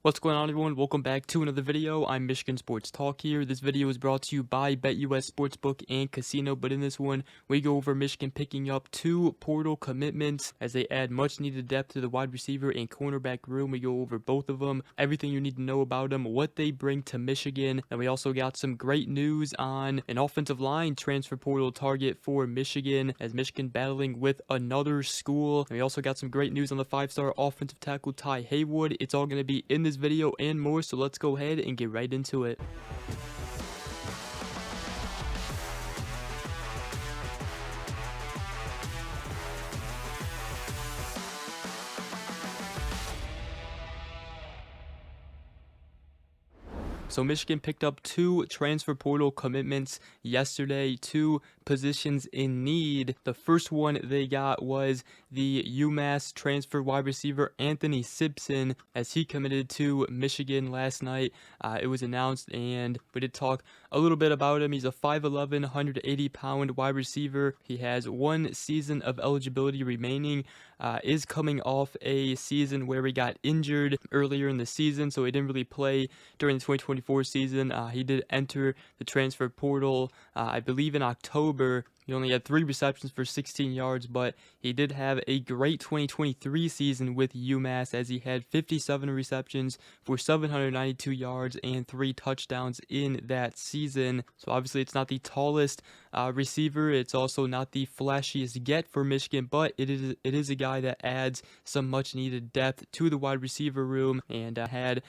What's going on, everyone? Welcome back to another video. I'm Michigan Sports Talk here. This video is brought to you by BetUS Sportsbook and Casino, but in this one, we go over Michigan picking up 2 portal commitments as they add much needed depth to the wide receiver and cornerback room. We go over both of them, everything you need to know about them, what they bring to Michigan, and we also got some great news on an offensive line transfer portal target for Michigan as Michigan battling with another school. And we also got some great news on the 5-star offensive tackle Ty Haywood. It's all going to be in this video and more, so let's go ahead and get right into it. So Michigan picked up 2 transfer portal commitments yesterday, 2 positions in need. The first one they got was the UMass transfer wide receiver Anthony Simpson as he committed to Michigan last night. It was announced and we did talk a little bit about him. He's a 5'11", 180-pound wide receiver. He has 1 season of eligibility remaining. Is coming off a season where he got injured earlier in the season, so he didn't really play during the 2024 season. He did enter the transfer portal, I believe in October. He only had 3 receptions for 16 yards, but he did have a great 2023 season with UMass as he had 57 receptions for 792 yards and 3 touchdowns in that season. So obviously it's not the tallest receiver. It's also not the flashiest get for Michigan, but it is a guy that adds some much needed depth to the wide receiver room and had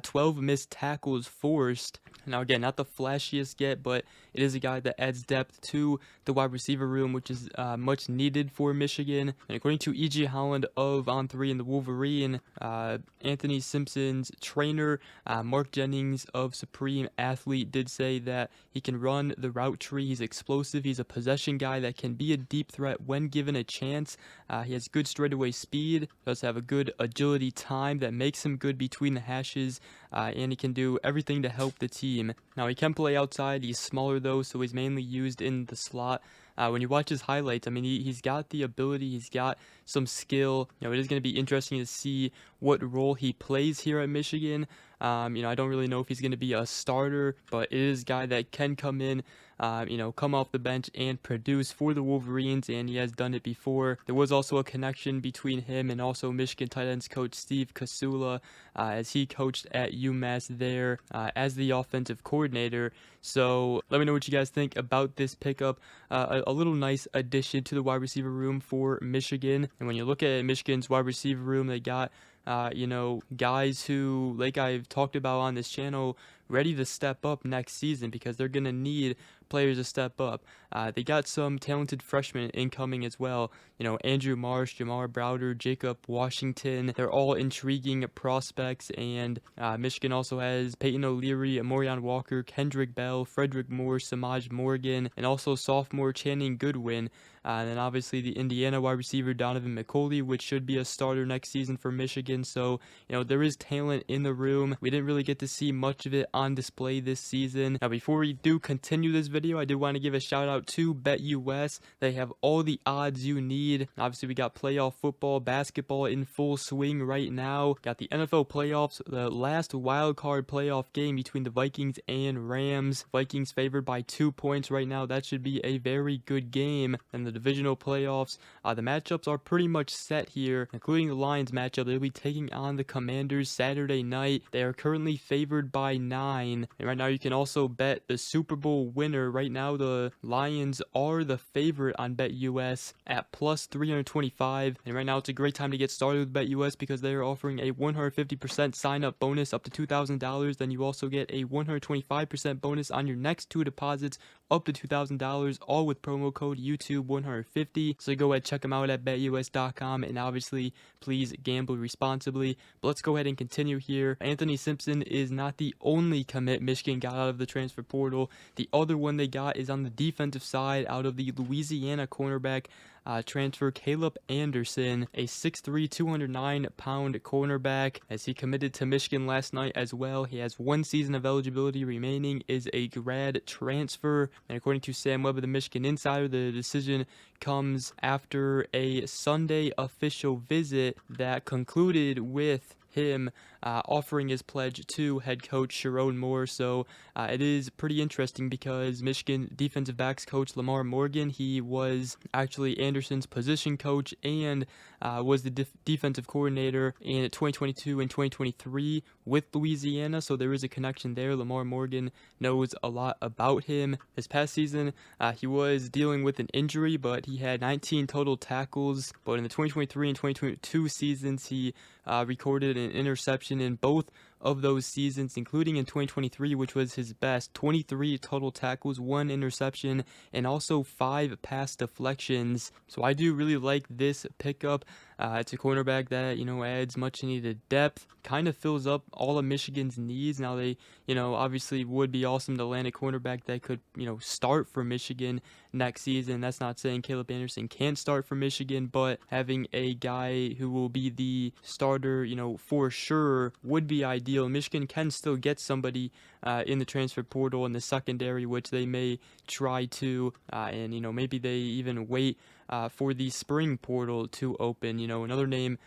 12 missed tackles forced. Now again, not the flashiest get, but it is a guy that adds depth to the wide receiver room, which is much needed for Michigan. And according to E.G. Holland of On3 and the Wolverine, Anthony Simpson's trainer, Mark Jennings of Supreme Athlete, did say that he can run the route tree. He's explosive. He's a possession guy that can be a deep threat when given a chance. He has good straightaway speed, does have a good agility time that makes him good between the hashes, and he can do everything to help the team. Now, he can play outside. He's smaller, though, so he's mainly used in the slot. When you watch his highlights, I mean, he's got the ability, he's got some skill. It is going to be interesting to see what role he plays here at Michigan. I don't really know if he's going to be a starter, but it is a guy that can come in, come off the bench and produce for the Wolverines, and he has done it before. There was also a connection between him and also Michigan tight ends coach Steve Kasula, as he coached at UMass there as the offensive coordinator. So let me know what you guys think about this pickup. A little nice addition to the wide receiver room for Michigan. And when you look at Michigan's wide receiver room, they got guys who, like I've talked about on this channel, ready to step up next season because they're going to need players to step up. They got some talented freshmen incoming as well. Andrew Marsh, Jamar Browder, Jacob Washington. They're all intriguing prospects, and Michigan also has Peyton O'Leary, Amorion Walker, Kendrick Bell, Frederick Moore, Samaj Morgan, and also sophomore Channing Goodwin. And then obviously the Indiana wide receiver Donovan McCauley, which should be a starter next season for Michigan. So, there is talent in the room. We didn't really get to see much of it on display this season. Now, before we do continue this video, I did want to give a shout out to BetUS. They have all the odds you need. Obviously, we got playoff football, basketball in full swing right now. Got the NFL playoffs, the last wild card playoff game between the Vikings and Rams. Vikings favored by 2 points right now. That should be a very good game. And the divisional playoffs, the matchups are pretty much set here, including the Lions matchup. They'll be taking on the Commanders Saturday night. They are currently favored by 9. And right now you can also bet the Super Bowl winner. Right now the Lions are the favorite on BetUS at plus 325. And right now it's a great time to get started with BetUS because they are offering a 150% sign up bonus up to $2,000. Then you also get a 125% bonus on your next 2 deposits up to $2,000, all with promo code YouTube150. So go ahead, check them out at betus.com, and obviously please gamble responsibly. But let's go ahead and continue here. Anthony Simpson is not the only commit Michigan got out of the transfer portal. The other one they got is on the defensive side out of the Louisiana cornerback transfer Caleb Anderson, a 6'3", 209-pound cornerback, as he committed to Michigan last night as well. He has 1 season of eligibility remaining, is a grad transfer, and according to Sam Webb of the Michigan Insider, the decision comes after a Sunday official visit that concluded with him offering his pledge to head coach Sharon Moore. So it is pretty interesting because Michigan defensive backs coach Lamar Morgan, he was actually Anderson's position coach and was the defensive coordinator in 2022 and 2023 with Louisiana. So there is a connection there. Lamar Morgan knows a lot about him. This past season, he was dealing with an injury, but he had 19 total tackles. But in the 2023 and 2022 seasons, he recorded an interception in both of those seasons, including in 2023, which was his best. 23 total tackles, 1 interception, and also 5 pass deflections. So I do really like this pickup. It's a cornerback that, adds much needed depth, kind of fills up all of Michigan's needs. Now they, obviously would be awesome to land a cornerback that could, start for Michigan next season. That's not saying Caleb Anderson can't start for Michigan, but having a guy who will be the starter, for sure would be ideal. Michigan can still get somebody in the transfer portal in the secondary, which they may try to, and maybe they even wait for the spring portal to open. Another name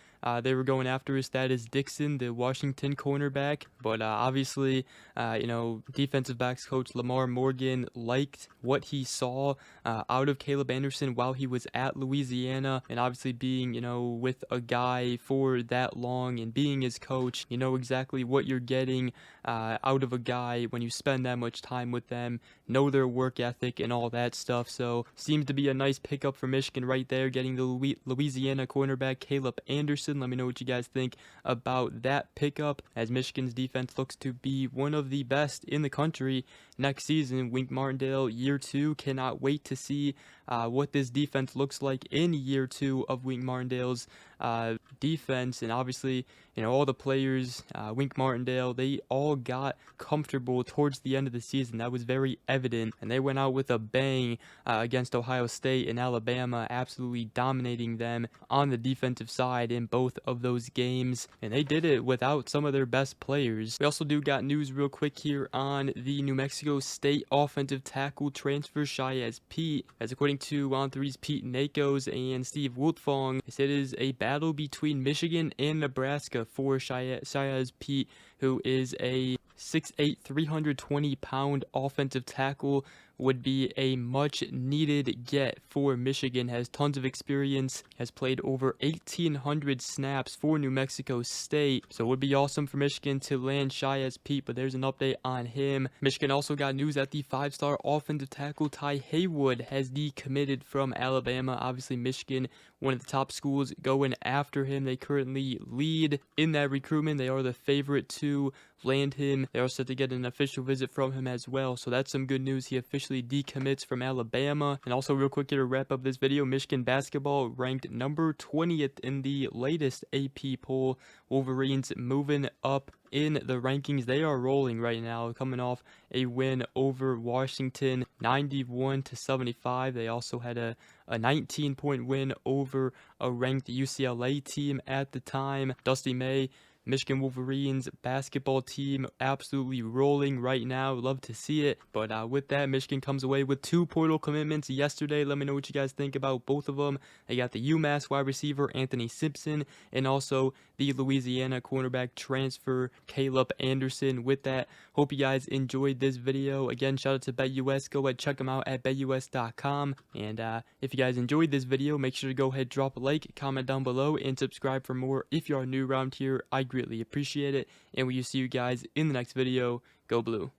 they were going after is Thaddeus Dixon, the Washington cornerback. But obviously, defensive backs coach Lamar Morgan liked what he saw out of Caleb Anderson while he was at Louisiana. And obviously being, with a guy for that long and being his coach, you know exactly what you're getting out of a guy when you spend that much time with them, know their work ethic and all that stuff. So seems to be a nice pickup for Michigan right there, getting the Louisiana cornerback Caleb Anderson. Let me know what you guys think about that pickup, as Michigan's defense looks to be one of the best in the country next season. Wink Martindale year 2, cannot wait to see what this defense looks like in year 2 of Wink Martindale's defense. And obviously, all the players, Wink Martindale, they all got comfortable towards the end of the season. That was very evident, and they went out with a bang against Ohio State and Alabama, absolutely dominating them on the defensive side in both of those games, and they did it without some of their best players. We also got news real quick here on the New Mexico State offensive tackle transfer Shiaz Pete, as according to On3's Pete Nakos and Steve Wiltfong, it is a battle between Michigan and Nebraska for Shiaz Pete, who is a 6'8", 320-pound offensive tackle. Would be a much needed get for Michigan. Has tons of experience, has played over 1,800 snaps for New Mexico State, so it would be awesome for Michigan to land Shiaz Pete. But there's an update on him. Michigan also got news that the 5-star offensive tackle Ty Haywood has decommitted from Alabama. Obviously Michigan, one of the top schools going after him. They currently lead in that recruitment. They are the favorite to land him. They are set to get an official visit from him as well, so that's some good news. He officially decommits from Alabama. And also real quick here to wrap up this video, Michigan basketball ranked number 20th in the latest AP poll. Wolverines moving up in the rankings. They are rolling right now, coming off a win over Washington 91-75. They also had a 19-point win over a ranked UCLA team at the time. Dusty May, Michigan Wolverines basketball team absolutely rolling right now. Love to see it. But with that, Michigan comes away with 2 portal commitments yesterday. Let me know what you guys think about both of them. They got the UMass wide receiver Anthony Simpson and also the Louisiana cornerback transfer Caleb Anderson. With that, hope you guys enjoyed this video. Again, shout out to BetUS. Go ahead, check them out at betus.com. And if you guys enjoyed this video, make sure to go ahead, drop a like, comment down below, and subscribe for more. If you are new around here, I greatly appreciate it, and we will see you guys in the next video. Go Blue.